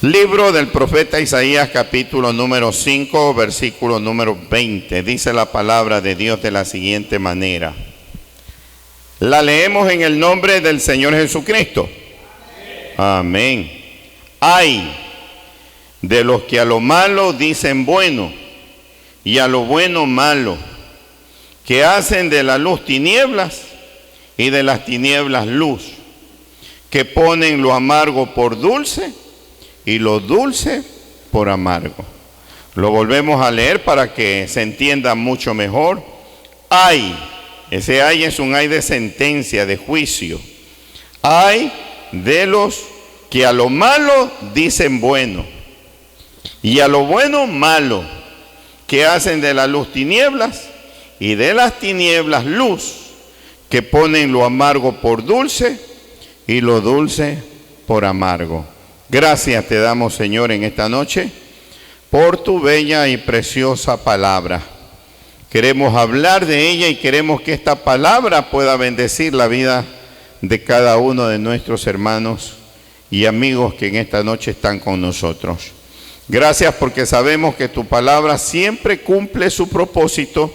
Libro del profeta Isaías, capítulo número 5, versículo número 20. Dice la palabra de Dios de la siguiente manera. La leemos en el nombre del Señor Jesucristo. Amén. Ay de los que a lo malo dicen bueno y a lo bueno malo, que hacen de la luz tinieblas y de las tinieblas luz, que ponen lo amargo por dulce y lo dulce por amargo. Lo volvemos a leer para que se entienda mucho mejor. Ay, ese ay es un ay de sentencia, de juicio. Ay de los que a lo malo dicen bueno y a lo bueno malo, que hacen de la luz tinieblas y de las tinieblas luz, que ponen lo amargo por dulce y lo dulce por amargo. Gracias te damos, Señor, en esta noche por tu bella y preciosa palabra. Queremos hablar de ella y queremos que esta palabra pueda bendecir la vida de cada uno de nuestros hermanos y amigos que en esta noche están con nosotros. Gracias porque sabemos que tu palabra siempre cumple su propósito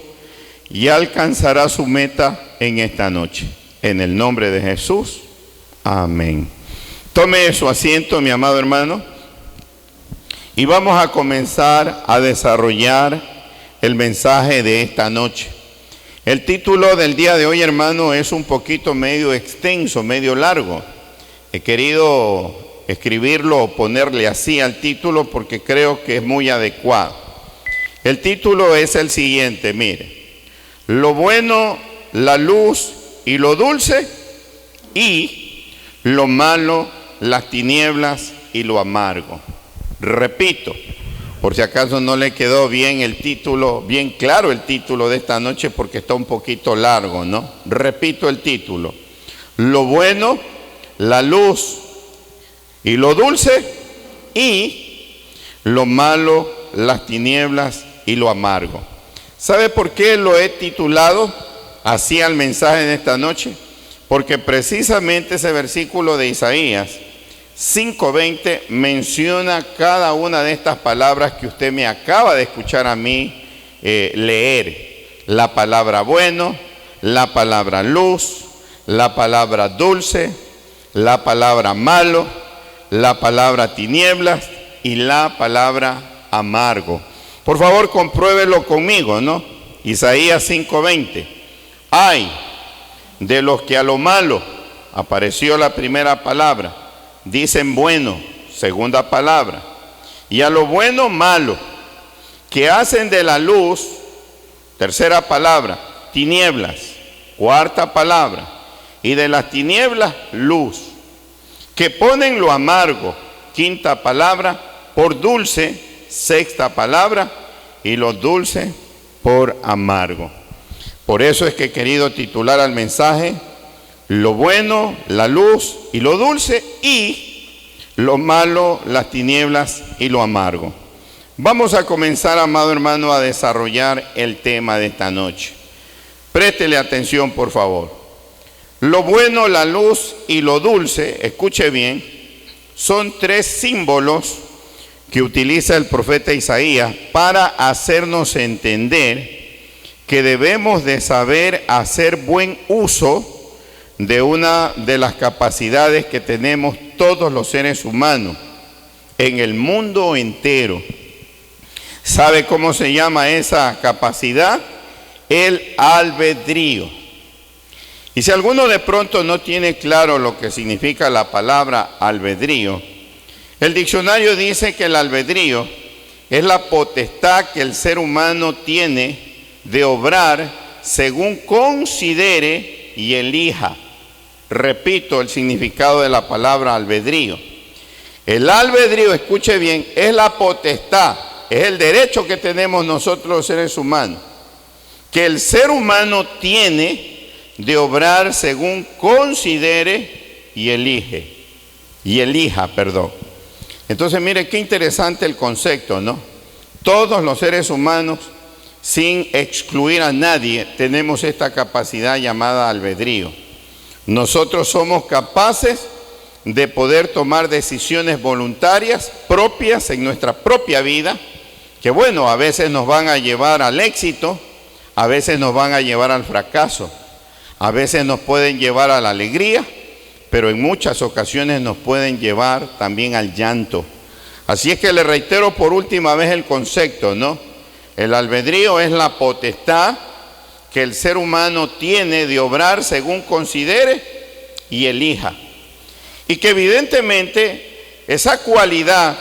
y alcanzará su meta en esta noche. En el nombre de Jesús, amén. Tome su asiento, mi amado hermano, y vamos a comenzar a desarrollar el mensaje de esta noche. El título del día de hoy, hermano, es un poquito medio extenso, medio largo. He querido escribirlo o ponerle así al título porque creo que es muy adecuado. El título es el siguiente, mire: lo bueno, la luz y lo dulce, y lo malo, las tinieblas y lo amargo. Repito, por si acaso no le quedó bien el título, bien claro el título de esta noche porque está un poquito largo, ¿no? Repito el título: lo bueno, la luz y lo dulce, y lo malo, las tinieblas y lo amargo. ¿Sabe por qué lo he titulado así al mensaje de esta noche? Porque precisamente ese versículo de Isaías 5:20 menciona cada una de estas palabras que usted me acaba de escuchar a mí leer. La palabra bueno, la palabra luz, la palabra dulce, la palabra malo, la palabra tinieblas y la palabra amargo. Por favor, compruébelo conmigo, ¿no? Isaías 5:20. Ay de los que a lo malo, apareció la primera palabra, dicen bueno, segunda palabra, y a lo bueno malo, que hacen de la luz, tercera palabra, tinieblas, cuarta palabra, y de las tinieblas luz, que ponen lo amargo, quinta palabra, por dulce, sexta palabra, y lo dulce por amargo. Por eso es que he querido titular al mensaje: lo bueno, la luz y lo dulce, y lo malo, las tinieblas y lo amargo. Vamos a comenzar, amado hermano, a desarrollar el tema de esta noche. Préstele atención, por favor. Lo bueno, la luz y lo dulce, escuche bien, son tres símbolos que utiliza el profeta Isaías para hacernos entender que debemos de saber hacer buen uso de una de las capacidades que tenemos todos los seres humanos en el mundo entero. ¿Sabe cómo se llama esa capacidad? El albedrío. Y si alguno de pronto no tiene claro lo que significa la palabra albedrío, el diccionario dice que el albedrío es la potestad que el ser humano tiene de obrar según considere y elija. Repito el significado de la palabra albedrío. El albedrío, escuche bien, es la potestad, es el derecho que tenemos nosotros los seres humanos, que el ser humano tiene de obrar según considere y elija. Entonces, mire qué interesante el concepto, ¿no? Todos los seres humanos, sin excluir a nadie, tenemos esta capacidad llamada albedrío. Nosotros somos capaces de poder tomar decisiones voluntarias propias en nuestra propia vida, que bueno, a veces nos van a llevar al éxito, a veces nos van a llevar al fracaso, a veces nos pueden llevar a la alegría, pero en muchas ocasiones nos pueden llevar también al llanto. Así es que le reitero por última vez el concepto, ¿no? El albedrío es la potestad que el ser humano tiene de obrar según considere y elija. Y que evidentemente esa cualidad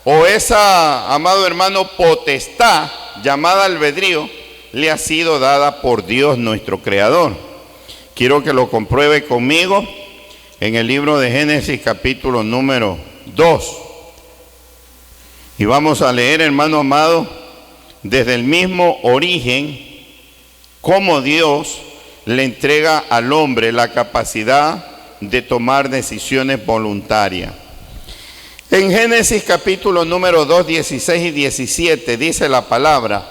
o esa, amado hermano, potestad llamada albedrío le ha sido dada por Dios nuestro Creador. Quiero que lo compruebe conmigo en el libro de Génesis capítulo número 2. Y vamos a leer, hermano amado, desde el mismo origen, cómo Dios le entrega al hombre la capacidad de tomar decisiones voluntarias. En Génesis capítulo número 2, 16 y 17 dice la palabra,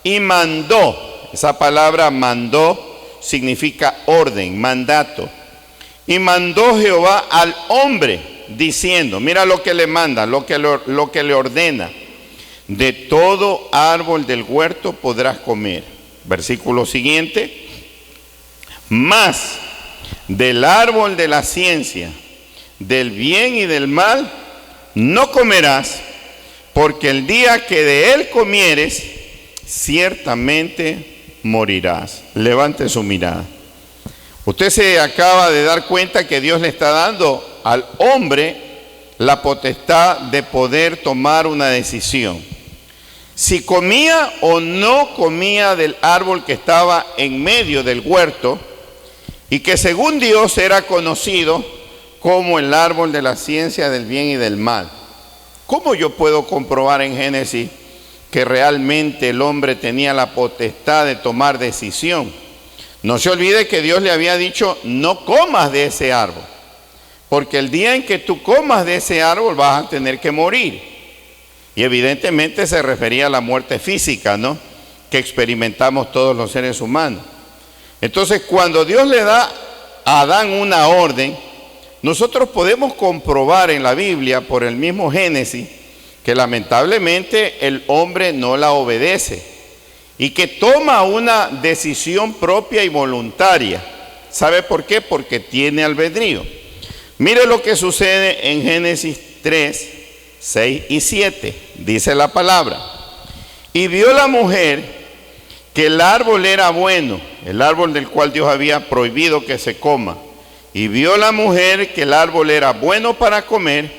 y mandó, esa palabra mandó significa orden, mandato. Y mandó Jehová al hombre diciendo, mira lo que le manda, lo que le ordena, de todo árbol del huerto podrás comer. Versículo siguiente, mas del árbol de la ciencia, del bien y del mal, no comerás, porque el día que de él comieres, ciertamente morirás. Levante su mirada. Usted se acaba de dar cuenta que Dios le está dando al hombre la potestad de poder tomar una decisión. Si comía o no comía del árbol que estaba en medio del huerto y que según Dios era conocido como el árbol de la ciencia del bien y del mal. ¿Cómo yo puedo comprobar en Génesis que realmente el hombre tenía la potestad de tomar decisión? No se olvide que Dios le había dicho, no comas de ese árbol, porque el día en que tú comas de ese árbol vas a tener que morir. Y evidentemente se refería a la muerte física, ¿no?, que experimentamos todos los seres humanos. Entonces, cuando Dios le da a Adán una orden, nosotros podemos comprobar en la Biblia, por el mismo Génesis, que lamentablemente el hombre no la obedece y que toma una decisión propia y voluntaria. ¿Sabe por qué? Porque tiene albedrío. Mire lo que sucede en Génesis 3, 6 y 7. Dice la palabra, y vio la mujer que el árbol era bueno, el árbol del cual Dios había prohibido que se coma. Y vio la mujer que el árbol era bueno para comer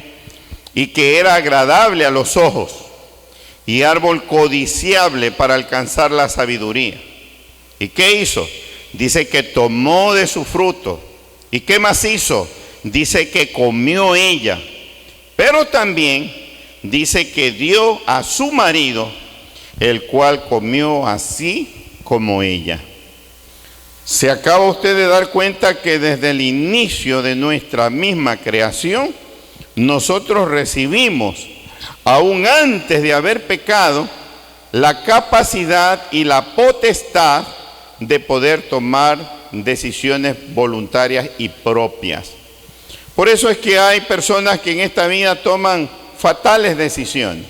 y que era agradable a los ojos y árbol codiciable para alcanzar la sabiduría. ¿Y qué hizo? Dice que tomó de su fruto. ¿Y qué más hizo? Dice que comió ella, pero también dice que dio a su marido, el cual comió así como ella. ¿Se acaba usted de dar cuenta que desde el inicio de nuestra misma creación, nosotros recibimos, aún antes de haber pecado, la capacidad y la potestad de poder tomar decisiones voluntarias y propias? Por eso es que hay personas que en esta vida toman fatales decisiones.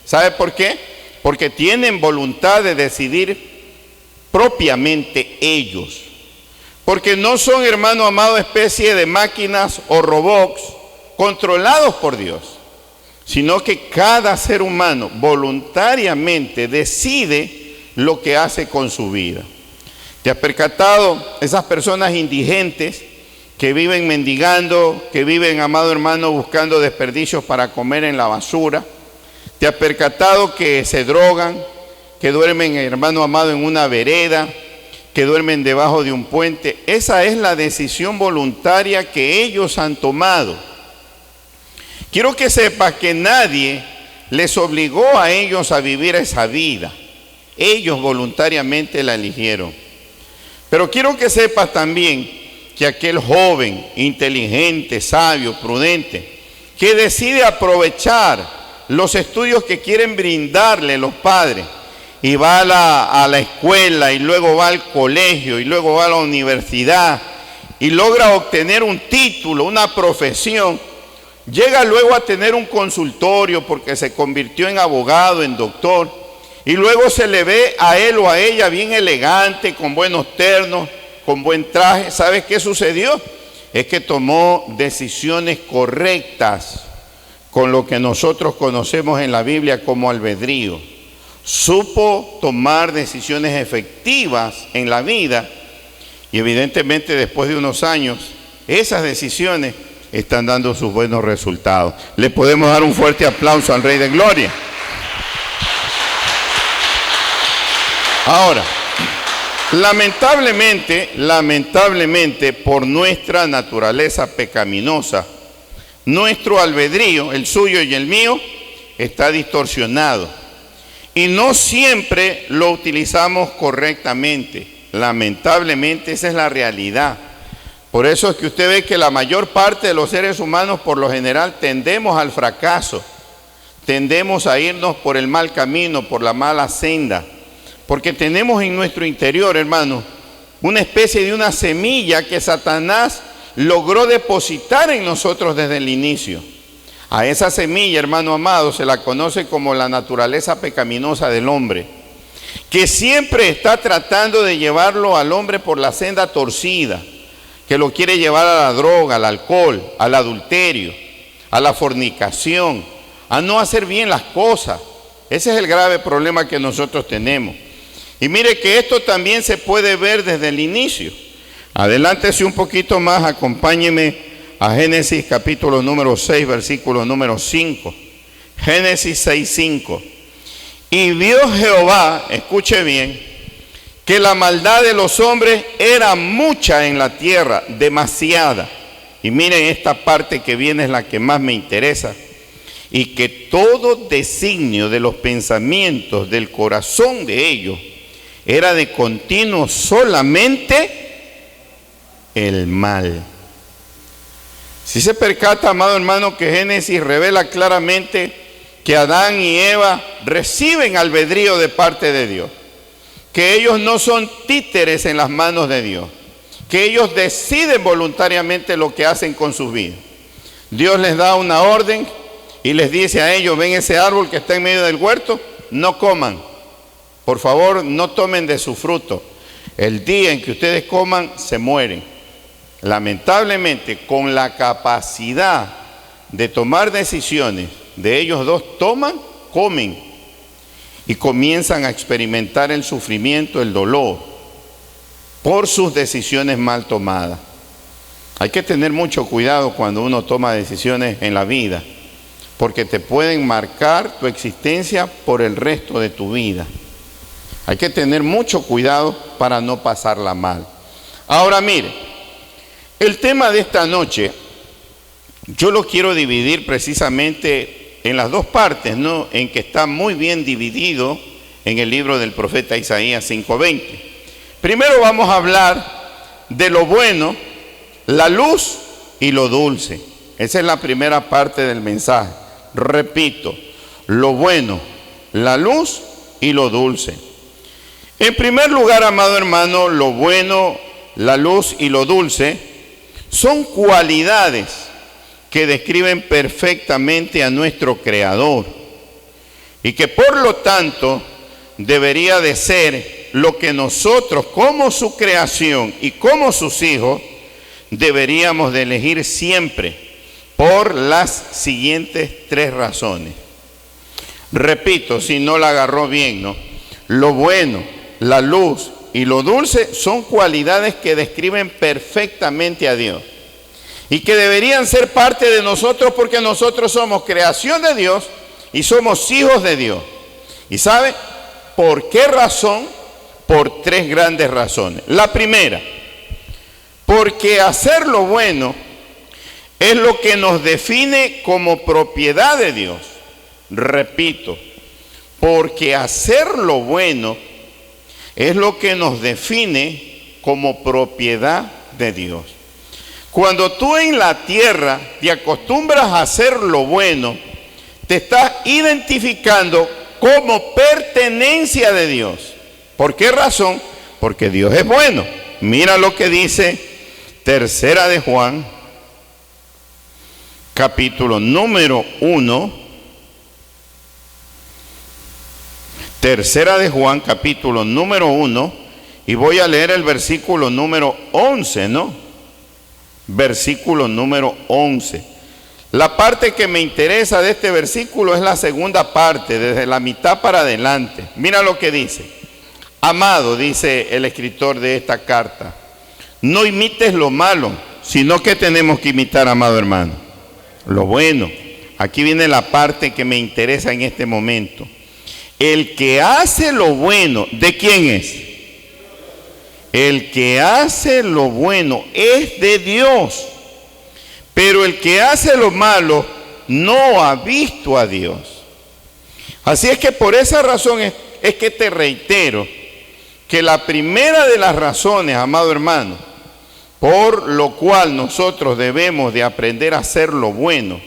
¿Sabe por qué? Porque tienen voluntad de decidir propiamente ellos. Porque no son, hermano amado, especie de máquinas o robots controlados por Dios, sino que cada ser humano voluntariamente decide lo que hace con su vida. ¿Te has percatado? Esas personas indigentes que viven mendigando, que viven, amado hermano, buscando desperdicios para comer en la basura. ¿Te has percatado que se drogan, que duermen, hermano amado, en una vereda, que duermen debajo de un puente? Esa es la decisión voluntaria que ellos han tomado. Quiero que sepas que nadie les obligó a ellos a vivir esa vida. Ellos voluntariamente la eligieron. Pero quiero que sepas también que aquel joven, inteligente, sabio, prudente, que decide aprovechar los estudios que quieren brindarle los padres, y va a la escuela, y luego va al colegio, y luego va a la universidad, y logra obtener un título, una profesión, llega luego a tener un consultorio porque se convirtió en abogado, en doctor, y luego se le ve a él o a ella bien elegante, con buenos ternos, con buen traje. ¿Sabes qué sucedió? Es que tomó decisiones correctas con lo que nosotros conocemos en la Biblia como albedrío. Supo tomar decisiones efectivas en la vida y evidentemente después de unos años esas decisiones están dando sus buenos resultados. Le podemos dar un fuerte aplauso al Rey de Gloria. Ahora, lamentablemente por nuestra naturaleza pecaminosa, nuestro albedrío, el suyo y el mío, está distorsionado y no siempre lo utilizamos correctamente. Lamentablemente esa es la realidad. Por eso es que usted ve que la mayor parte de los seres humanos por lo general tendemos al fracaso, tendemos a irnos por el mal camino, por la mala senda, porque tenemos en nuestro interior, hermano, una especie de una semilla que Satanás logró depositar en nosotros desde el inicio. A esa semilla, hermano amado, se la conoce como la naturaleza pecaminosa del hombre, que siempre está tratando de llevarlo al hombre por la senda torcida, que lo quiere llevar a la droga, al alcohol, al adulterio, a la fornicación, a no hacer bien las cosas. Ese es el grave problema que nosotros tenemos. Y mire que esto también se puede ver desde el inicio. Adelántese un poquito más, acompáñeme a Génesis capítulo número 6, versículo número 5. Génesis 6, 5. Y vio Jehová, escuche bien, que la maldad de los hombres era mucha en la tierra, demasiada. Y miren, esta parte que viene es la que más me interesa. Y que todo designio de los pensamientos del corazón de ellos era de continuo solamente el mal. Si se percata, amado hermano, que Génesis revela claramente que Adán y Eva reciben albedrío de parte de Dios, que ellos no son títeres en las manos de Dios, que ellos deciden voluntariamente lo que hacen con sus vidas. Dios les da una orden y les dice a ellos: ven ese árbol que está en medio del huerto, no coman, por favor no tomen de su fruto, el día en que ustedes coman se mueren. Lamentablemente, con la capacidad de tomar decisiones de ellos dos, comen y comienzan a experimentar el sufrimiento, el dolor por sus decisiones mal tomadas. Hay que tener mucho cuidado cuando uno toma decisiones en la vida, porque te pueden marcar tu existencia por el resto de tu vida. Hay que tener mucho cuidado para no pasarla mal. Ahora mire, el tema de esta noche yo lo quiero dividir precisamente en las dos partes, ¿no? En que está muy bien dividido en el libro del profeta Isaías 5:20. Primero vamos a hablar de lo bueno, la luz y lo dulce. Esa es la primera parte del mensaje. Repito, lo bueno, la luz y lo dulce. En primer lugar, amado hermano, lo bueno, la luz y lo dulce son cualidades que describen perfectamente a nuestro Creador y que por lo tanto debería de ser lo que nosotros como su creación y como sus hijos deberíamos de elegir siempre por las siguientes tres razones. Repito, si no la agarró bien, ¿no? Lo bueno, la luz y lo dulce son cualidades que describen perfectamente a Dios y que deberían ser parte de nosotros porque nosotros somos creación de Dios y somos hijos de Dios. ¿Y sabe por qué razón? Por tres grandes razones. La primera, porque hacer lo bueno es lo que nos define como propiedad de Dios. Repito, porque hacer lo bueno es lo que nos define como propiedad de Dios. Cuando tú en la tierra te acostumbras a hacer lo bueno, te estás identificando como pertenencia de Dios. ¿Por qué razón? Porque Dios es bueno. Mira lo que dice Tercera de Juan, capítulo número 1. Tercera de Juan, capítulo número 1, y voy a leer el versículo número 11, ¿no? Versículo número 11. La parte que me interesa de este versículo es la segunda parte, desde la mitad para adelante. Mira lo que dice. Amado, dice el escritor de esta carta, no imites lo malo, sino que tenemos que imitar, amado hermano, lo bueno. Aquí viene la parte que me interesa en este momento. El que hace lo bueno, ¿de quién es? El que hace lo bueno es de Dios. Pero el que hace lo malo no ha visto a Dios. Así es que por esa razón es que te reitero que la primera de las razones, amado hermano, por lo cual nosotros debemos de aprender a hacer lo bueno,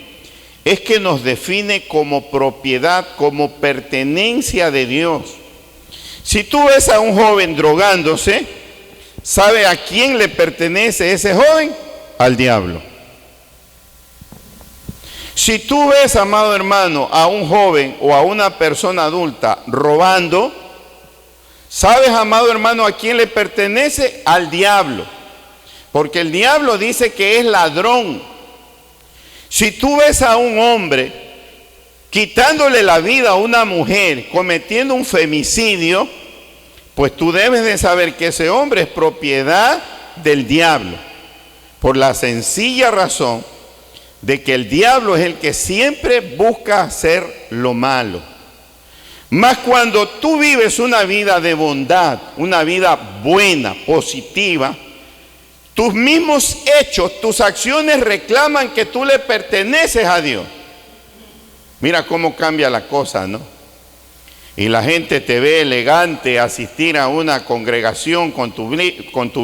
es que nos define como propiedad, como pertenencia de Dios. Si tú ves a un joven drogándose, ¿sabe a quién le pertenece ese joven? Al diablo. Si tú ves, amado hermano, a un joven o a una persona adulta robando, ¿sabes, amado hermano, a quién le pertenece? Al diablo. Porque el diablo dice que es ladrón. Si tú ves a un hombre quitándole la vida a una mujer, cometiendo un femicidio, pues tú debes de saber que ese hombre es propiedad del diablo. Por la sencilla razón de que el diablo es el que siempre busca hacer lo malo. Mas cuando tú vives una vida de bondad, una vida buena, positiva, tus mismos hechos, tus acciones reclaman que tú le perteneces a Dios. Mira cómo cambia la cosa, ¿no? Y la gente te ve elegante asistir a una congregación con tu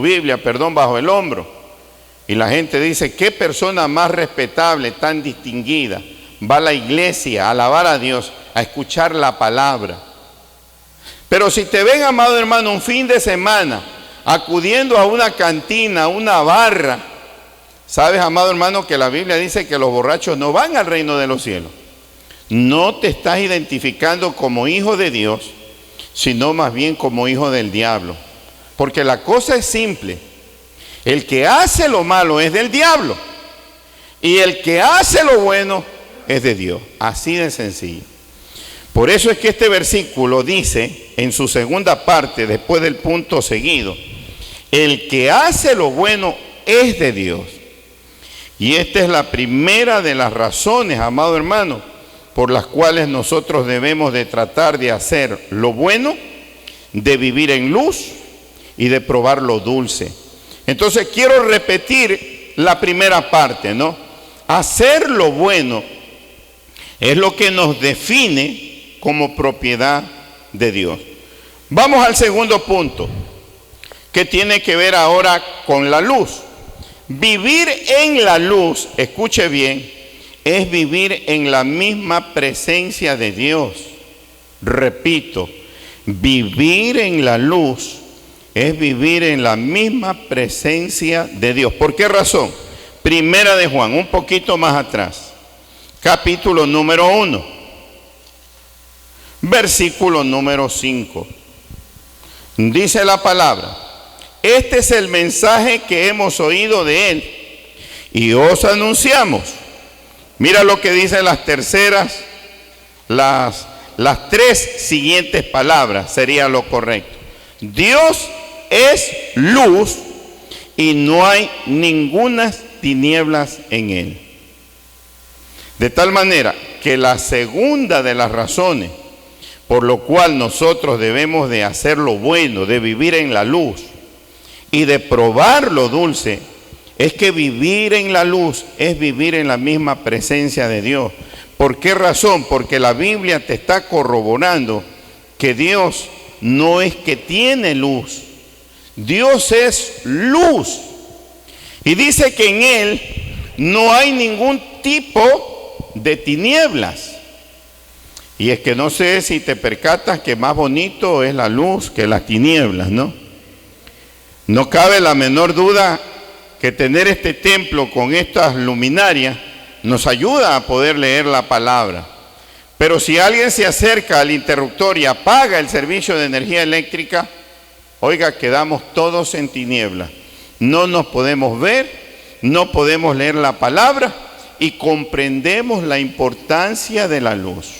Biblia, bajo el hombro. Y la gente dice, qué persona más respetable, tan distinguida, va a la iglesia a alabar a Dios, a escuchar la palabra. Pero si te ven, amado hermano, un fin de semana, acudiendo a una cantina, a una barra, sabes, amado hermano, que la Biblia dice que los borrachos no van al reino de los cielos. No te estás identificando como hijo de Dios, sino más bien como hijo del diablo. Porque la cosa es simple. El que hace lo malo es del diablo y el que hace lo bueno es de Dios. Así de sencillo. Por eso es que este versículo dice en su segunda parte, después del punto seguido, el que hace lo bueno es de Dios. Y esta es la primera de las razones, amado hermano, por las cuales nosotros debemos de tratar de hacer lo bueno, de vivir en luz y de probar lo dulce. Entonces quiero repetir la primera parte, ¿no? Hacer lo bueno es lo que nos define como propiedad de Dios. Vamos al segundo punto, que tiene que ver ahora con la luz. Vivir en la luz, escuche bien, es vivir en la misma presencia de Dios. Repito, vivir en la luz es vivir en la misma presencia de Dios. ¿Por qué razón? Primera de Juan, un poquito más atrás, capítulo número 1, versículo número 5. Dice la palabra, este es el mensaje que hemos oído de Él y os anunciamos. Mira lo que dicen las tres siguientes palabras, sería lo correcto. Dios es luz y no hay ninguna tinieblas en Él. De tal manera que la segunda de las razones por lo cual nosotros debemos de hacer lo bueno, de vivir en la luz y de probar lo dulce, es que vivir en la luz es vivir en la misma presencia de Dios. ¿Por qué razón? Porque la Biblia te está corroborando que Dios no es que tiene luz. Dios es luz. Y dice que en Él no hay ningún tipo de tinieblas. Y es que no sé si te percatas que más bonito es la luz que las tinieblas, ¿no? No cabe la menor duda que tener este templo con estas luminarias nos ayuda a poder leer la palabra. Pero si alguien se acerca al interruptor y apaga el servicio de energía eléctrica, oiga, quedamos todos en tinieblas. No nos podemos ver, no podemos leer la palabra y comprendemos la importancia de la luz.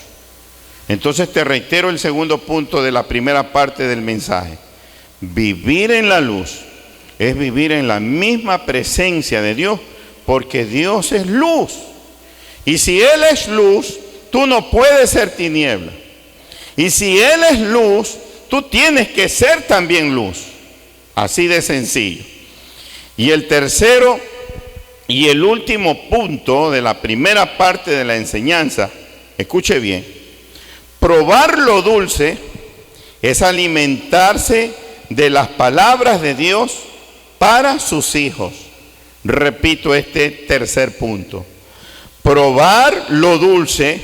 Entonces te reitero el segundo punto de la primera parte del mensaje. Vivir en la luz es vivir en la misma presencia de Dios, porque Dios es luz. Y si Él es luz, tú no puedes ser tiniebla. Y si Él es luz, tú tienes que ser también luz. Así de sencillo. Y el tercero y el último punto de la primera parte de la enseñanza, escuche bien, probar lo dulce es alimentarse de las palabras de Dios para sus hijos. Repito este tercer punto. Probar lo dulce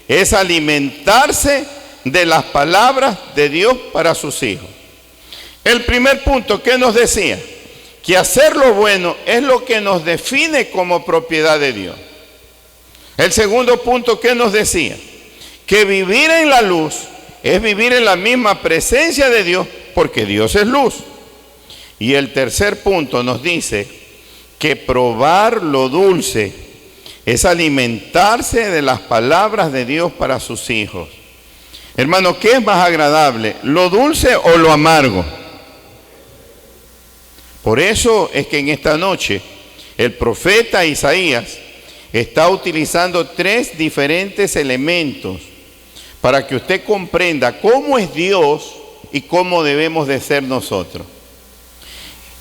es alimentarse de las palabras de Dios para sus hijos. El primer punto, ¿qué nos decía? Que hacer lo bueno es lo que nos define como propiedad de Dios. El segundo punto, ¿qué nos decía? Que vivir en la luz es vivir en la misma presencia de Dios, porque Dios es luz. Y el tercer punto nos dice que probar lo dulce es alimentarse de las palabras de Dios para sus hijos. Hermano, ¿qué es más agradable, lo dulce o lo amargo? Por eso es que en esta noche el profeta Isaías está utilizando tres diferentes elementos para que usted comprenda cómo es Dios y cómo debemos de ser nosotros.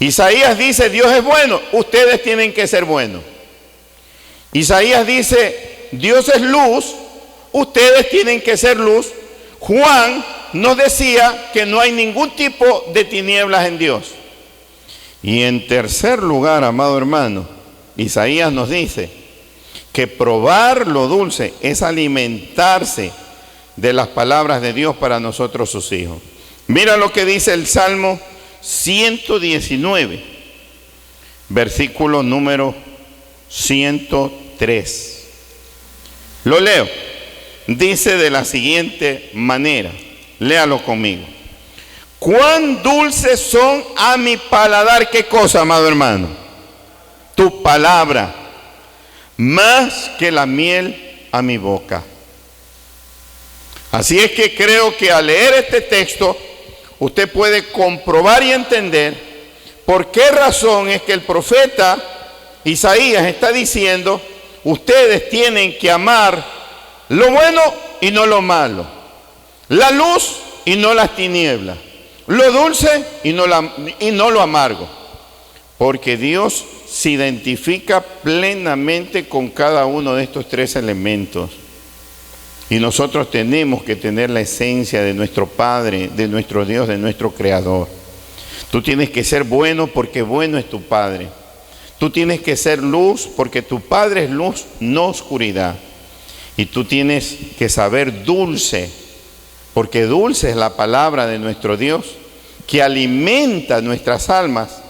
Isaías dice, Dios es bueno, ustedes tienen que ser buenos. Isaías dice, Dios es luz, ustedes tienen que ser luz. Juan nos decía que no hay ningún tipo de tinieblas en Dios. Y en tercer lugar, amado hermano, Isaías nos dice que probar lo dulce es alimentarse de las palabras de Dios para nosotros sus hijos. Mira lo que dice el Salmo 119, versículo número 103. Lo leo. Dice de la siguiente manera, léalo conmigo. Cuán dulces son a mi paladar, ¿qué cosa, amado hermano? Tu palabra, más que la miel a mi boca. Así es que creo que al leer este texto, usted puede comprobar y entender por qué razón es que el profeta Isaías está diciendo, ustedes tienen que amar lo bueno y no lo malo, la luz y no las tinieblas, lo dulce y no lo amargo, porque Dios se identifica plenamente con cada uno de estos tres elementos. Y nosotros tenemos que tener la esencia de nuestro Padre, de nuestro Dios, de nuestro Creador. Tú tienes que ser bueno porque bueno es tu Padre. Tú tienes que ser luz porque tu Padre es luz, no oscuridad. Y tú tienes que saber dulce, porque dulce es la palabra de nuestro Dios, que alimenta nuestras almas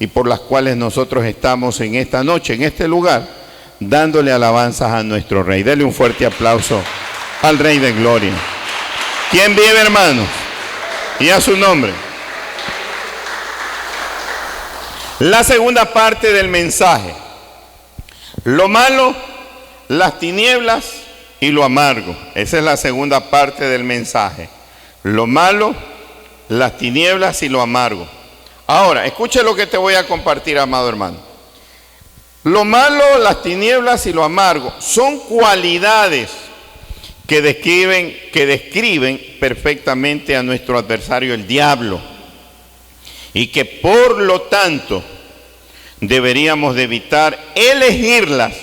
y por las cuales nosotros estamos en esta noche, en este lugar, dándole alabanzas a nuestro Rey. Dele un fuerte aplauso al Rey de Gloria. ¿Quién vive, hermanos? Y a su nombre. La segunda parte del mensaje. Lo malo, las tinieblas y lo amargo. Esa es la segunda parte del mensaje. Lo malo, las tinieblas y lo amargo. Ahora, escuche lo que te voy a compartir, amado hermano. Lo malo, las tinieblas y lo amargo son cualidades que describen perfectamente a nuestro adversario, el diablo, y que por lo tanto deberíamos de evitar elegirlas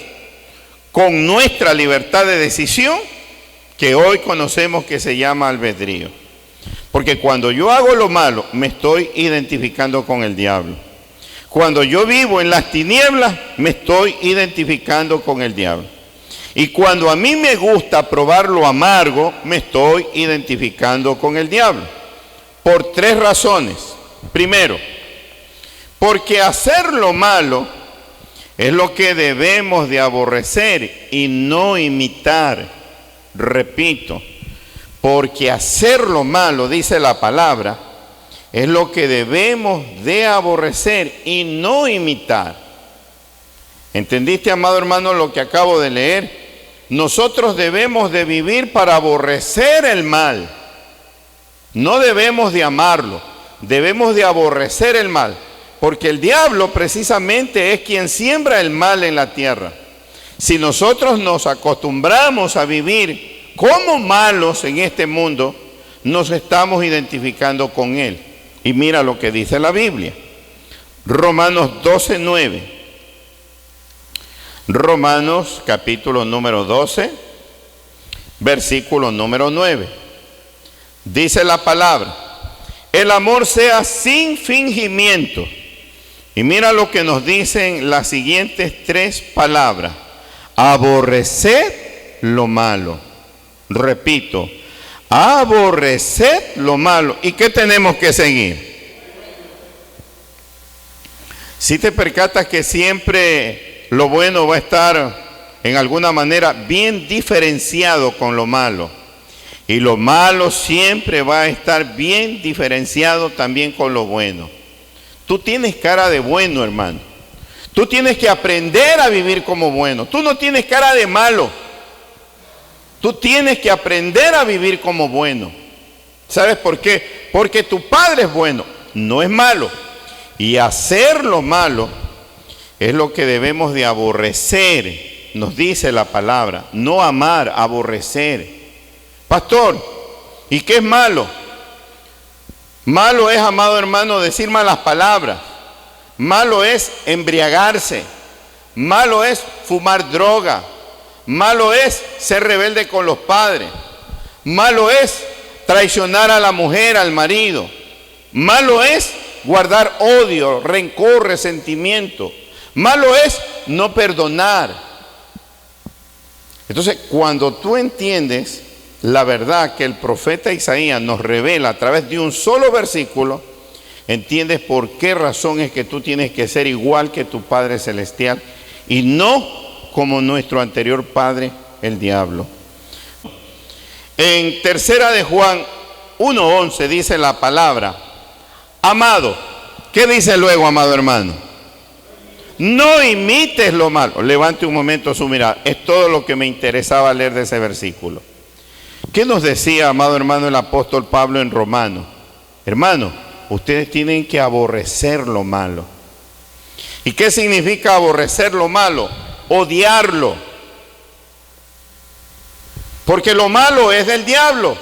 con nuestra libertad de decisión, que hoy conocemos que se llama albedrío. Porque cuando yo hago lo malo, me estoy identificando con el diablo. Cuando yo vivo en las tinieblas, me estoy identificando con el diablo. Y cuando a mí me gusta probar lo amargo, me estoy identificando con el diablo. Por tres razones. Primero, porque hacer lo malo Es lo que debemos de aborrecer y no imitar. Repito, porque hacer lo malo, dice la palabra, es lo que debemos de aborrecer y no imitar. ¿Entendiste, amado hermano, lo que acabo de leer? Nosotros debemos de vivir para aborrecer el mal. No debemos de amarlo, debemos de aborrecer el mal. Porque el diablo precisamente es quien siembra el mal en la tierra. Si nosotros nos acostumbramos a vivir como malos en este mundo, nos estamos identificando con él. Y mira lo que dice la Biblia. Romanos 12:9. Romanos capítulo número 12, versículo número 9. Dice la palabra: el amor sea sin fingimiento. Y mira lo que nos dicen las siguientes tres palabras: aborreced lo malo. Repito, aborreced lo malo. ¿Y qué tenemos que seguir? Si te percatas que siempre lo bueno va a estar en alguna manera bien diferenciado con lo malo, y lo malo siempre va a estar bien diferenciado también con lo bueno. Tú tienes cara de bueno, hermano. Tú tienes que aprender a vivir como bueno. Tú no tienes cara de malo. Tú tienes que aprender a vivir como bueno. ¿Sabes por qué? Porque tu Padre es bueno, no es malo. Y hacer lo malo es lo que debemos de aborrecer. Nos dice la palabra, no amar, aborrecer. Pastor, ¿y qué es malo? Malo es, amado hermano, decir malas palabras. Malo es embriagarse. Malo es fumar droga. Malo es ser rebelde con los padres. Malo es traicionar a la mujer, al marido. Malo es guardar odio, rencor, resentimiento. Malo es no perdonar. Entonces, cuando tú entiendes la verdad que el profeta Isaías nos revela a través de un solo versículo, entiendes por qué razón es que tú tienes que ser igual que tu Padre Celestial y no como nuestro anterior padre, el diablo. En tercera de Juan 1:11 dice la palabra, amado. ¿Qué dice luego, amado hermano? No imites lo malo. Levante un momento su mirada. Es todo lo que me interesaba leer de ese versículo. ¿Qué nos decía, amado hermano, el apóstol Pablo en Romanos? Hermano, ustedes tienen que aborrecer lo malo. ¿Y qué significa aborrecer lo malo? Odiarlo. Porque lo malo es del diablo,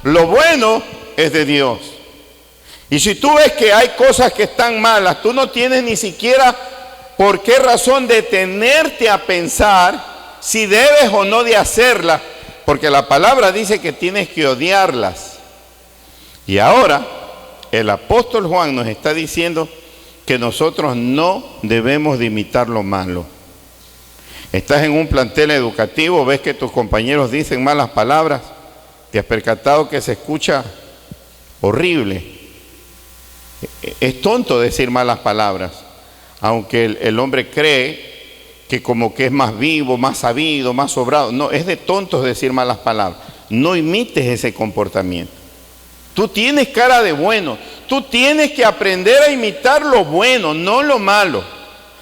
lo bueno es de Dios. Y si tú ves que hay cosas que están malas, tú no tienes ni siquiera por qué razón detenerte a pensar si debes o no de hacerlas. Porque la palabra dice que tienes que odiarlas. Y ahora el apóstol Juan nos está diciendo que nosotros no debemos de imitar lo malo. Estás en un plantel educativo, ves que tus compañeros dicen malas palabras, te has percatado que se escucha horrible. Es tonto decir malas palabras, aunque el hombre cree que como que es más vivo, más sabido, más sobrado. No, es de tontos decir malas palabras. No imites ese comportamiento. Tú tienes cara de bueno. Tú tienes que aprender a imitar lo bueno, no lo malo.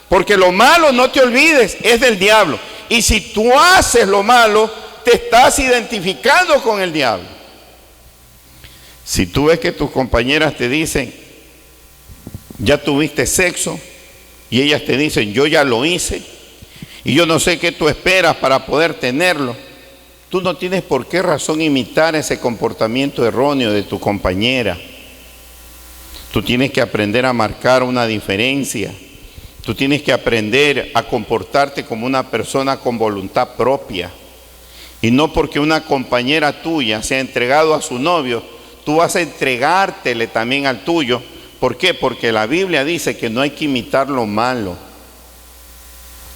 Porque lo malo, no te olvides, es del diablo. Y si tú haces lo malo, te estás identificando con el diablo. Si tú ves que tus compañeras te dicen, ya tuviste sexo, y ellas te dicen, yo ya lo hice, y yo no sé qué tú esperas para poder tenerlo, tú no tienes por qué razón imitar ese comportamiento erróneo de tu compañera. Tú tienes que aprender a marcar una diferencia. Tú tienes que aprender a comportarte como una persona con voluntad propia. Y no porque una compañera tuya se ha entregado a su novio, tú vas a entregártele también al tuyo. ¿Por qué? Porque la Biblia dice que no hay que imitar lo malo.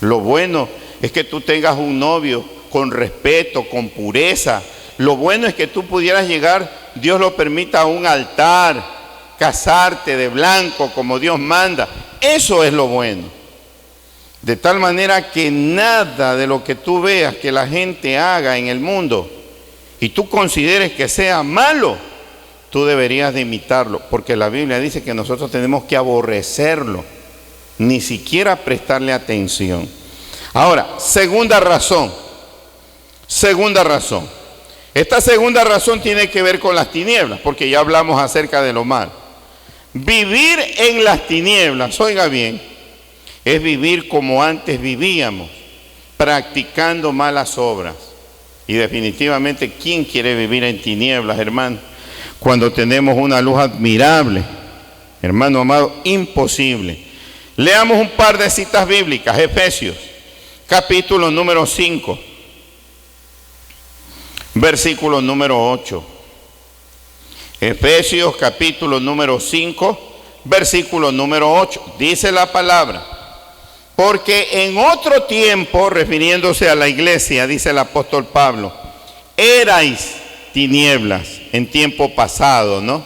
Lo bueno es que tú tengas un novio con respeto, con pureza. Lo bueno es que tú pudieras llegar, Dios lo permita, a un altar, casarte de blanco como Dios manda. Eso es lo bueno. De tal manera que nada de lo que tú veas que la gente haga en el mundo y tú consideres que sea malo, tú deberías de imitarlo, porque la Biblia dice que nosotros tenemos que aborrecerlo, ni siquiera prestarle atención. Ahora, segunda razón. Esta segunda razón tiene que ver con las tinieblas, porque ya hablamos acerca de lo malo. Vivir en las tinieblas, oiga bien, es vivir como antes vivíamos, practicando malas obras. Y definitivamente, ¿quién quiere vivir en tinieblas, hermano? Cuando tenemos una luz admirable, hermano amado, imposible. Leamos un par de citas bíblicas. Efesios, capítulo número 5, versículo número 8. Efesios, capítulo número 5, versículo número 8. Dice la palabra: porque en otro tiempo, refiriéndose a la iglesia, dice el apóstol Pablo, erais tinieblas en tiempo pasado, ¿no?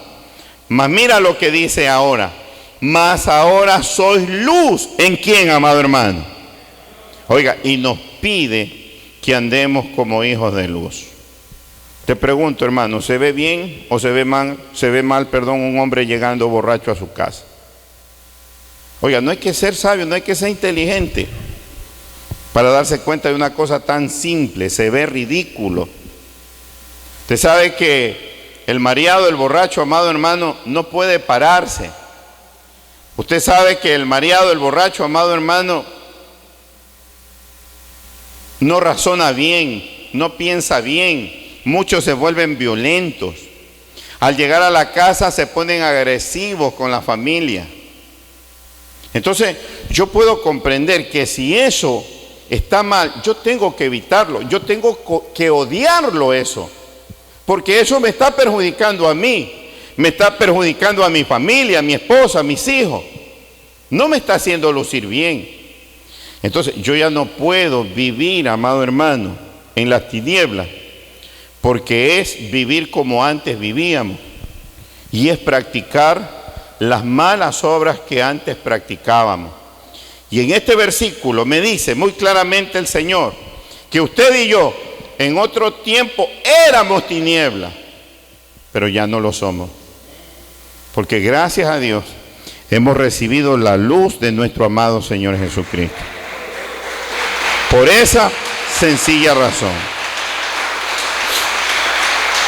Mas mira lo que dice ahora: mas ahora sois luz. ¿En quién, amado hermano? Oiga, y nos pide que andemos como hijos de luz. Te pregunto, hermano, ¿se ve bien o se ve mal, un hombre llegando borracho a su casa? Oiga, no hay que ser sabio, no hay que ser inteligente para darse cuenta de una cosa tan simple. Se ve ridículo. Usted sabe que el mareado, el borracho, amado hermano, no puede pararse. Usted sabe que el mareado, el borracho, amado hermano, no razona bien, no piensa bien. Muchos se vuelven violentos. Al llegar a la casa se ponen agresivos con la familia. Entonces, yo puedo comprender que si eso está mal, yo tengo que evitarlo, yo tengo que odiarlo eso, porque eso me está perjudicando a mí, me está perjudicando a mi familia, a mi esposa, a mis hijos, no me está haciendo lucir bien. Entonces, yo ya no puedo vivir, amado hermano, en las tinieblas, porque es vivir como antes vivíamos, y es practicar las malas obras que antes practicábamos. Y en este versículo me dice muy claramente el Señor que usted y yo en otro tiempo éramos tinieblas, pero ya no lo somos, porque gracias a Dios hemos recibido la luz de nuestro amado Señor Jesucristo. Por esa sencilla razón.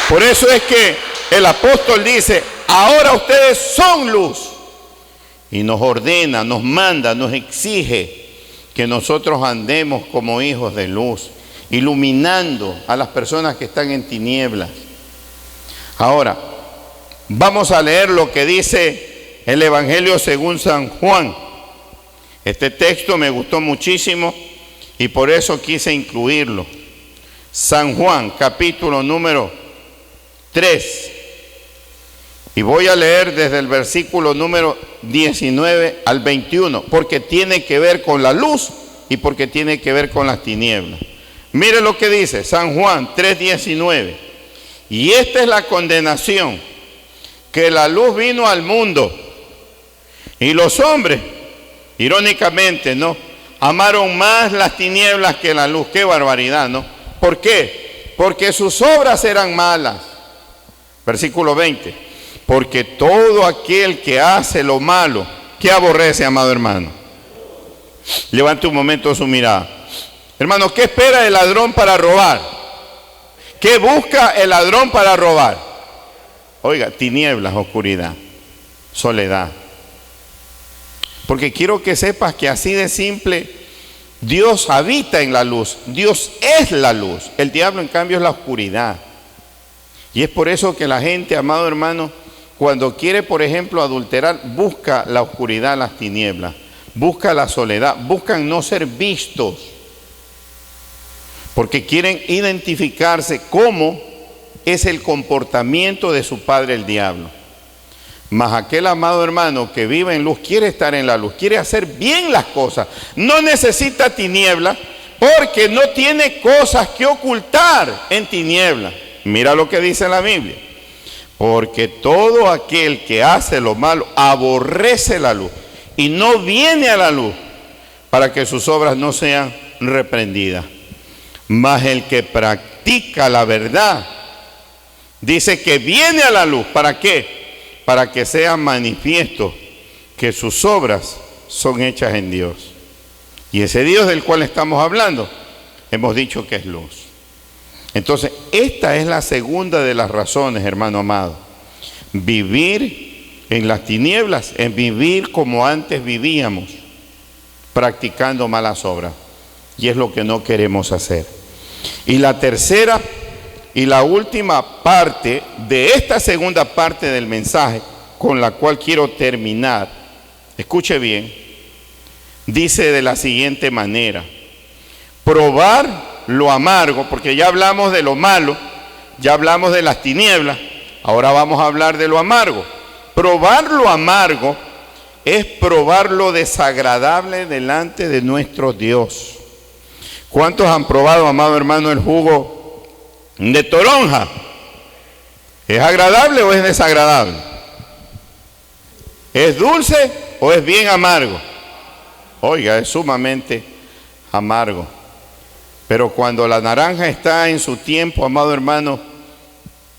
Por eso es que el apóstol dice: ahora ustedes son luz. Y nos ordena, nos manda, nos exige que nosotros andemos como hijos de luz, iluminando a las personas que están en tinieblas. Ahora, vamos a leer lo que dice el Evangelio según San Juan. Este texto me gustó muchísimo y por eso quise incluirlo. San Juan, capítulo número 3. Y voy a leer desde el versículo número 19 al 21, porque tiene que ver con la luz y porque tiene que ver con las tinieblas. Mire lo que dice San Juan 3:19. Y esta es la condenación, que la luz vino al mundo y los hombres, irónicamente, ¿no?, amaron más las tinieblas que la luz. ¡Qué barbaridad!, ¿no? ¿Por qué? Porque sus obras eran malas. Versículo 20. Porque todo aquel que hace lo malo, ¿qué aborrece, amado hermano? Levante un momento su mirada. Hermano, ¿qué espera el ladrón para robar? ¿Qué busca el ladrón para robar? Oiga, tinieblas, oscuridad, soledad. Porque quiero que sepas que así de simple, Dios habita en la luz. Dios es la luz. El diablo, en cambio, es la oscuridad. Y es por eso que la gente, amado hermano, cuando quiere, por ejemplo, adulterar, busca la oscuridad, las tinieblas, busca la soledad, buscan no ser vistos, porque quieren identificarse cómo es el comportamiento de su padre el diablo. Mas aquel amado hermano que vive en luz quiere estar en la luz, quiere hacer bien las cosas, no necesita tinieblas, porque no tiene cosas que ocultar en tinieblas. Mira lo que dice la Biblia: porque todo aquel que hace lo malo aborrece la luz y no viene a la luz para que sus obras no sean reprendidas. Mas el que practica la verdad, dice que viene a la luz. ¿Para qué? Para que sea manifiesto que sus obras son hechas en Dios. Y ese Dios del cual estamos hablando, hemos dicho que es luz. Entonces, esta es la segunda de las razones, hermano amado. Vivir en las tinieblas es vivir como antes vivíamos, practicando malas obras. Y es lo que no queremos hacer. Y la tercera y la última parte de esta segunda parte del mensaje, con la cual quiero terminar, escuche bien, dice de la siguiente manera: probar lo amargo, porque ya hablamos de lo malo, ya hablamos de las tinieblas, ahora vamos a hablar de lo amargo. Probar lo amargo es probar lo desagradable delante de nuestro Dios. ¿Cuántos han probado, amado hermano, el jugo de toronja? ¿Es agradable o es desagradable? ¿Es dulce o es bien amargo? Oiga, es sumamente amargo. Pero cuando la naranja está en su tiempo, amado hermano,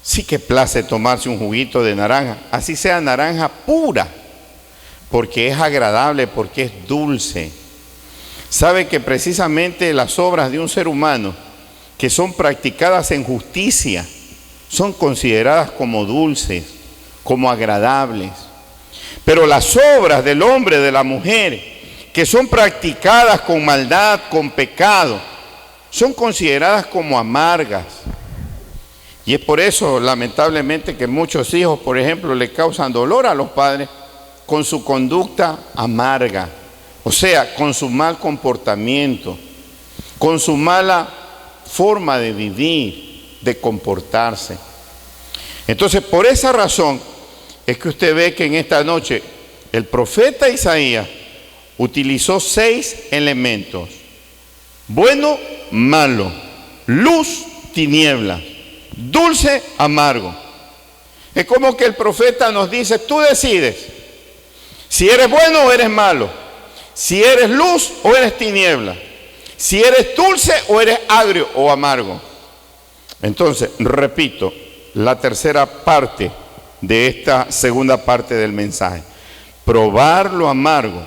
sí que place tomarse un juguito de naranja, así sea naranja pura, porque es agradable, porque es dulce. Sabe que precisamente las obras de un ser humano que son practicadas en justicia son consideradas como dulces, como agradables. Pero las obras del hombre, de la mujer, que son practicadas con maldad, con pecado, son consideradas como amargas. Y es por eso, lamentablemente, que muchos hijos, por ejemplo, le causan dolor a los padres con su conducta amarga. O sea, con su mal comportamiento, con su mala forma de vivir, de comportarse. Entonces, por esa razón, es que usted ve que en esta noche el profeta Isaías utilizó 6 elementos: bueno, malo; luz, tiniebla; dulce, amargo. Es como que el profeta nos dice: tú decides si eres bueno o eres malo, si eres luz o eres tiniebla, si eres dulce o eres agrio o amargo. Entonces, repito, la tercera parte de esta segunda parte del mensaje: probar lo amargo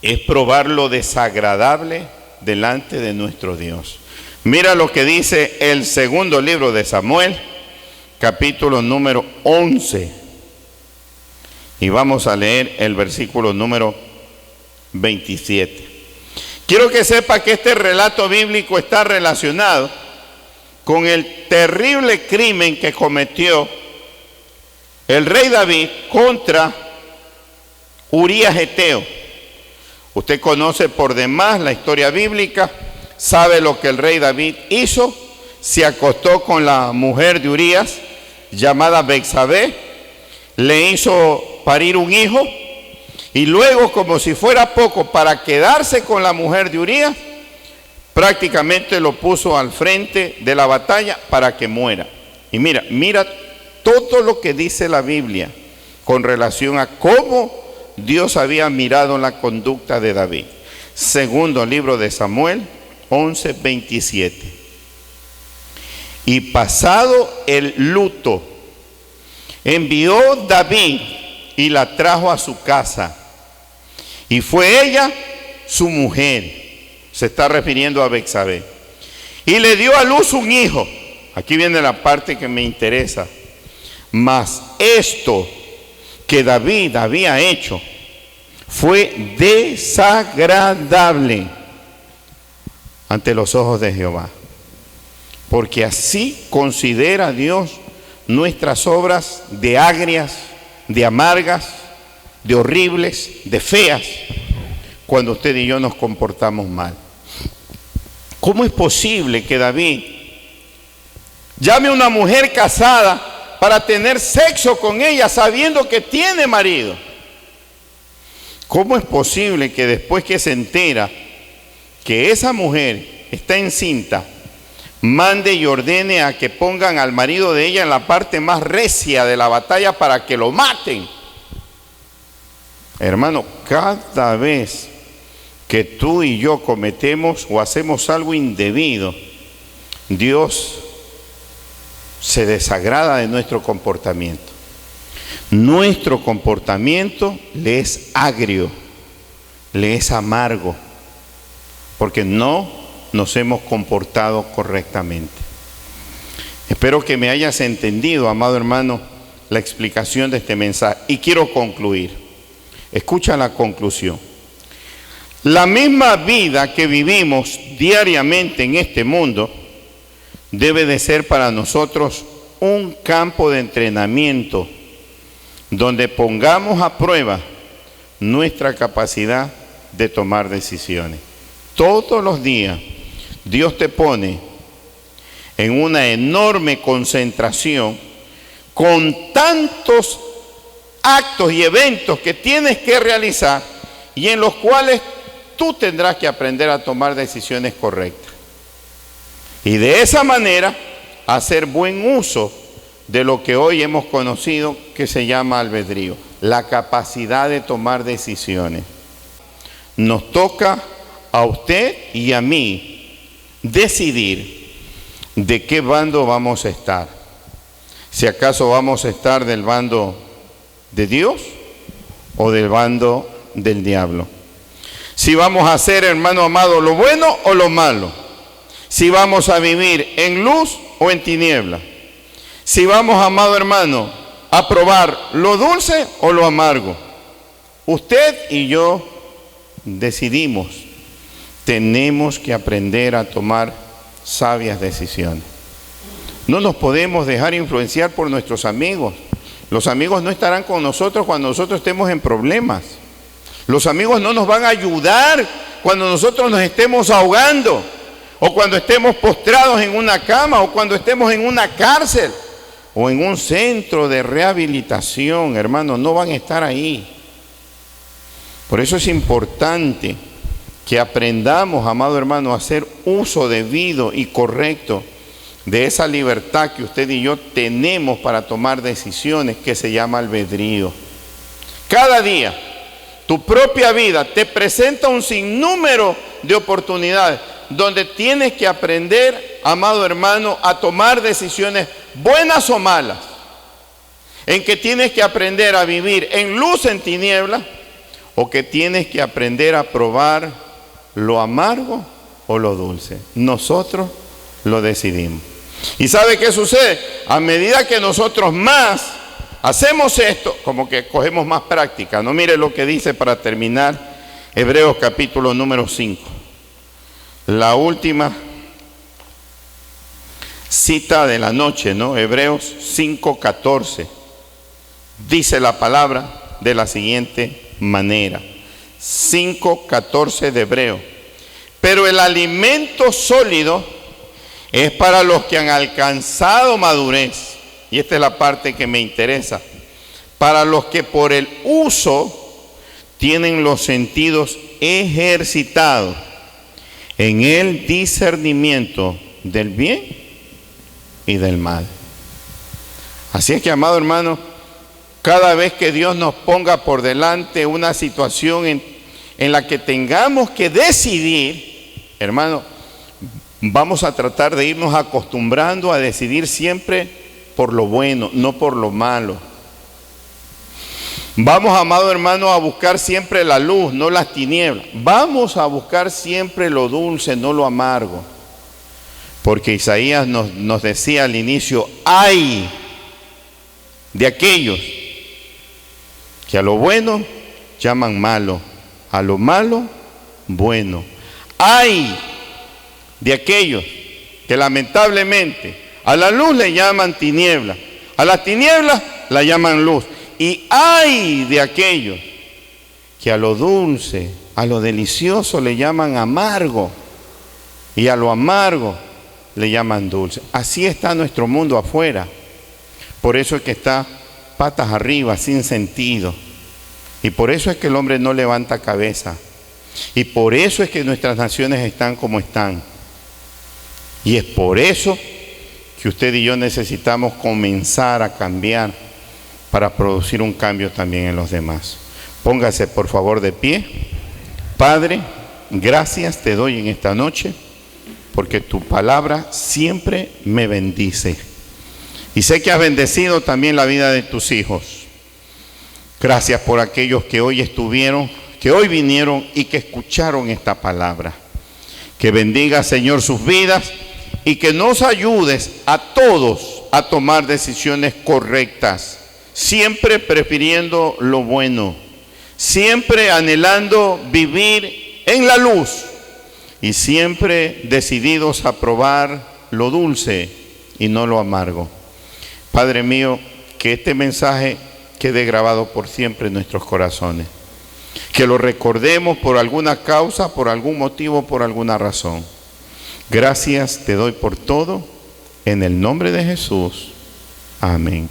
es probar lo desagradable delante de nuestro Dios. Mira lo que dice el segundo libro de Samuel, capítulo número 11. Y vamos a leer el versículo número 27. Quiero que sepa que este relato bíblico está relacionado con el terrible crimen que cometió el rey David contra Urías Eteo. Usted conoce por demás la historia bíblica, sabe lo que el rey David hizo. Se acostó con la mujer de Urías, llamada Betsabé, le hizo parir un hijo, y luego, como si fuera poco, para quedarse con la mujer de Urías, prácticamente lo puso al frente de la batalla para que muera. Y mira todo lo que dice la Biblia con relación a cómo Dios había mirado la conducta de David. Segundo libro de Samuel 11:27. Y pasado el luto, envió David y la trajo a su casa. Y fue ella su mujer. Se está refiriendo a Betsabé. Y le dio a luz un hijo. Aquí viene la parte que me interesa. Mas esto que David había hecho fue desagradable ante los ojos de Jehová, porque así considera Dios nuestras obras de agrias, de amargas, de horribles, de feas, cuando usted y yo nos comportamos mal. ¿Cómo es posible que David llame a una mujer casada para tener sexo con ella sabiendo que tiene marido? ¿Cómo es posible que después que se entera que esa mujer está encinta, mande y ordene a que pongan al marido de ella en la parte más recia de la batalla para que lo maten? Hermano, cada vez que tú y yo cometemos o hacemos algo indebido, Dios se desagrada de nuestro comportamiento. Nuestro comportamiento le es agrio, le es amargo, porque no nos hemos comportado correctamente. Espero que me hayas entendido, amado hermano, la explicación de este mensaje. Y quiero concluir. Escucha la conclusión. La misma vida que vivimos diariamente en este mundo debe de ser para nosotros un campo de entrenamiento donde pongamos a prueba nuestra capacidad de tomar decisiones. Todos los días Dios te pone en una enorme concentración con tantos actos y eventos que tienes que realizar y en los cuales tú tendrás que aprender a tomar decisiones correctas. Y de esa manera hacer buen uso de lo que hoy hemos conocido que se llama albedrío, la capacidad de tomar decisiones. Nos toca a usted y a mí decidir de qué bando vamos a estar. Si acaso vamos a estar del bando de Dios o del bando del diablo. Si vamos a hacer, hermano amado, lo bueno o lo malo. Si vamos a vivir en luz o en tiniebla. Si vamos, amado hermano, a probar lo dulce o lo amargo. Usted y yo decidimos. Tenemos que aprender a tomar sabias decisiones. No nos podemos dejar influenciar por nuestros amigos. Los amigos no estarán con nosotros cuando nosotros estemos en problemas. Los amigos no nos van a ayudar cuando nosotros nos estemos ahogando, o cuando estemos postrados en una cama, o cuando estemos en una cárcel, o en un centro de rehabilitación, hermanos, no van a estar ahí. Por eso es importante que aprendamos, amado hermano, a hacer uso debido y correcto de esa libertad que usted y yo tenemos para tomar decisiones, que se llama albedrío. Cada día, tu propia vida te presenta un sinnúmero de oportunidades donde tienes que aprender, amado hermano, a tomar decisiones buenas o malas, en que tienes que aprender a vivir en luz, en tiniebla, o que tienes que aprender a probar lo amargo o lo dulce. Nosotros lo decidimos. ¿Y sabe qué sucede? A medida que nosotros más hacemos esto, como que cogemos más práctica, ¿no? Mire lo que dice para terminar Hebreos capítulo número 5. La última cita de la noche, ¿no? Hebreos 5:14. Dice la palabra de la siguiente manera. 5:14 de Hebreo. Pero el alimento sólido es para los que han alcanzado madurez. Y esta es la parte que me interesa. Para los que por el uso tienen los sentidos ejercitados en el discernimiento del bien y del mal. Así es que, amado hermano, cada vez que Dios nos ponga por delante una situación en la que tengamos que decidir, hermano, vamos a tratar de irnos acostumbrando a decidir siempre por lo bueno, no por lo malo. Vamos, amado hermano, a buscar siempre la luz, no las tinieblas. Vamos a buscar siempre lo dulce, no lo amargo. Porque Isaías nos decía al inicio, ay de aquellos que a lo bueno llaman malo, a lo malo bueno. Ay de aquellos que lamentablemente a la luz le llaman tiniebla, a las tinieblas la llaman luz. Y ay de aquellos que a lo dulce, a lo delicioso le llaman amargo, y a lo amargo le llaman dulce. Así está nuestro mundo afuera. Por eso es que está patas arriba, sin sentido. Y por eso es que el hombre no levanta cabeza. Y por eso es que nuestras naciones están como están. Y es por eso que usted y yo necesitamos comenzar a cambiar para producir un cambio también en los demás. Póngase por favor de pie. Padre, gracias te doy en esta noche porque tu palabra siempre me bendice. Y sé que has bendecido también la vida de tus hijos. Gracias por aquellos que hoy estuvieron, que hoy vinieron y que escucharon esta palabra. Que bendiga, Señor, sus vidas y que nos ayudes a todos a tomar decisiones correctas, siempre prefiriendo lo bueno, siempre anhelando vivir en la luz y siempre decididos a probar lo dulce y no lo amargo. Padre mío, que este mensaje quede grabado por siempre en nuestros corazones. Que lo recordemos por alguna causa, por algún motivo, por alguna razón. Gracias te doy por todo, en el nombre de Jesús. Amén.